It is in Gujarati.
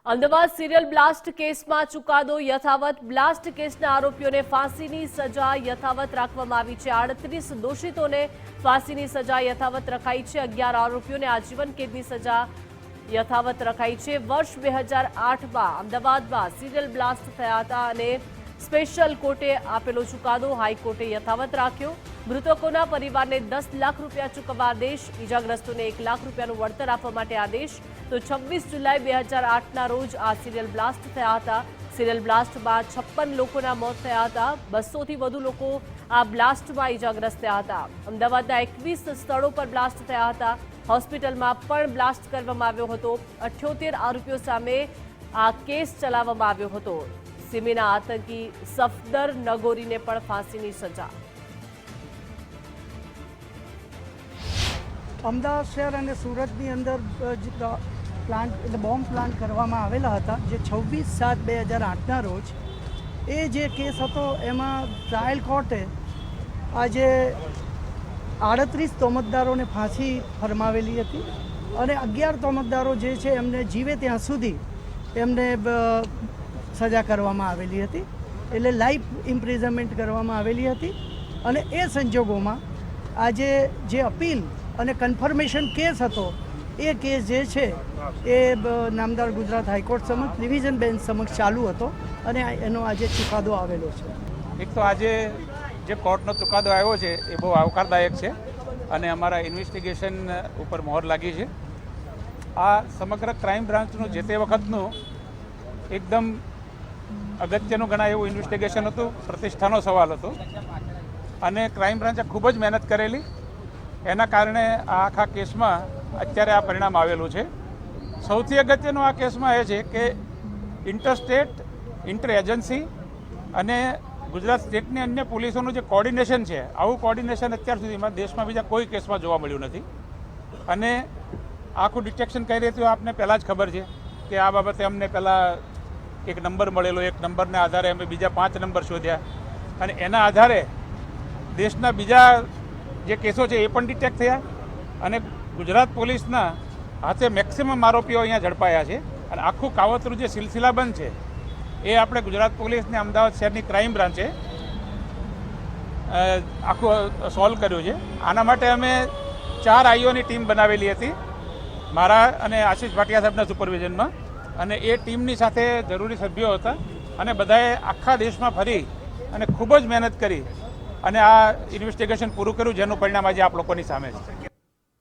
અમદાવાદ સિરિયલ બ્લાસ્ટ કેસમાં ચુકાદો યથાવત. બ્લાસ્ટ કેસના આરોપીઓને ફાંસીની સજા યથાવત રાખવામાં આવી છે. 38 દોષિતોને ફાંસીની સજા યથાવત રખાઈ છે. 11 આરોપીઓને આજીવન કેદની સજા યથાવત રખાઈ છે. વર્ષ 2008માં અમદાવાદમાં સિરિયલ બ્લાસ્ટ થયા હતા અને સ્પેશિયલ કોર્ટે આપેલો ચુકાદો હાઈકોર્ટે યથાવત રાખ્યો. મૃતકોના પરિવારને 10 લાખ રૂપિયા ચૂકવવા આદેશ, ઇજાગ્રસ્તોને 1 લાખ રૂપિયાનું વળતર આપવા માટે આદેશ. તો 26 જુલાઈ 2008ના રોજ આ સિરિયલ બ્લાસ્ટ થયા હતા. સિરિયલ બ્લાસ્ટમાં 56 લોકોના મોત થયા હતા. 200થી વધુ લોકો આ બ્લાસ્ટમાં ઇજાગ્રસ્ત થયા હતા. અમદાવાદના 21 સ્થળો પર બ્લાસ્ટ થયા હતા. હોસ્પિટલમાં પણ બ્લાસ્ટ કરવામાં આવ્યો હતો. 78 આરોપીઓ સામે આ કેસ ચલાવવામાં આવ્યો હતો. સિમીના આતંકી સફદર નગોરીને પણ ફાંસીની સજા. અમદાવાદ શહેર અને સુરતની અંદર પ્લાન્ટ એટલે બોમ્બ પ્લાન્ટ કરવામાં આવેલા હતા, જે 26/7/2008ના રોજ એ જે કેસ હતો એમાં ટ્રાયલ કોર્ટે આજે 38 તોમતદારોને ફાંસી ફરમાવેલી હતી અને 11 તોમતદારો જે છે એમને જીવે ત્યાં સુધી એમને સજા કરવામાં આવેલી હતી, એટલે લાઈફ ઇમ્પ્રિઝનમેન્ટ કરવામાં આવેલી હતી. અને એ સંજોગોમાં આજે જે અપીલ અને કન્ફર્મેશન કેસ હતો એ કેસ જે છે એ નામદાર ગુજરાત હાઈકોર્ટ સમક્ષ ડિવિઝન બેન્ચ સમક્ષ ચાલુ હતો અને એનો આજે ચુકાદો આવેલો છે. એક તો આજે જે કોર્ટનો ચુકાદો આવ્યો છે એ બહુ આવકારદાયક છે અને અમારા ઇન્વેસ્ટિગેશન ઉપર મોહર લાગી છે. આ સમગ્ર ક્રાઇમ બ્રાન્ચનું જે તે વખતનું એકદમ અગત્યનું ગણાય એવું ઇન્વેસ્ટિગેશન હતું. પ્રતિષ્ઠાનો સવાલ હતો અને ક્રાઇમ બ્રાન્ચે ખૂબ જ મહેનત કરેલી. એના કારણે આ આખા કેસમાં અત્યારે આ પરિણામ આવેલું છે. સૌથી અગત્યનું આ કેસમાં એ છે કે ઇન્ટરસ્ટેટ, ઇન્ટર એજન્સી અને ગુજરાત સ્ટેટની અન્ય પોલીસોનું જે કોર્ડિનેશન છે, આવું કોર્ડિનેશન અત્યાર સુધીમાં દેશમાં બીજા કોઈ કેસમાં જોવા મળ્યું નથી. અને આખું ડિટેક્શન કઈ રીતે આપને પહેલાં જ ખબર છે કે આ બાબતે અમને પહેલાં એક નંબર મળેલો, એક નંબરને આધારે અમે બીજા 5 નંબર શોધ્યા અને એના આધારે દેશના બીજા જે કેસો છે એ પણ ડિટેક્ટ થયા અને ગુજરાત પોલીસના હાથે મેક્સિમમ આરોપીઓ અહીંયા ઝડપાયા છે. અને આખું કાવતરું જે સિલસિલાબંધ છે એ આપણે ગુજરાત પોલીસને અમદાવાદ શહેરની ક્રાઇમ બ્રાન્ચે આખું સોલ્વ કર્યું છે. આના માટે અમે 4 આઈઓની ટીમ બનાવેલી હતી, મારા અને આશીષ ભાટિયા સાહેબના સુપરવિઝનમાં. અને એ ટીમની સાથે જરૂરી સભ્યો હતા અને બધાએ આખા દેશમાં ફરી અને ખૂબ જ મહેનત કરી અને આ ઇન્વેસ્ટિગેશન પૂરું કર્યું, જેનું પરિણામ આજે આપ લોકોની સામે છે.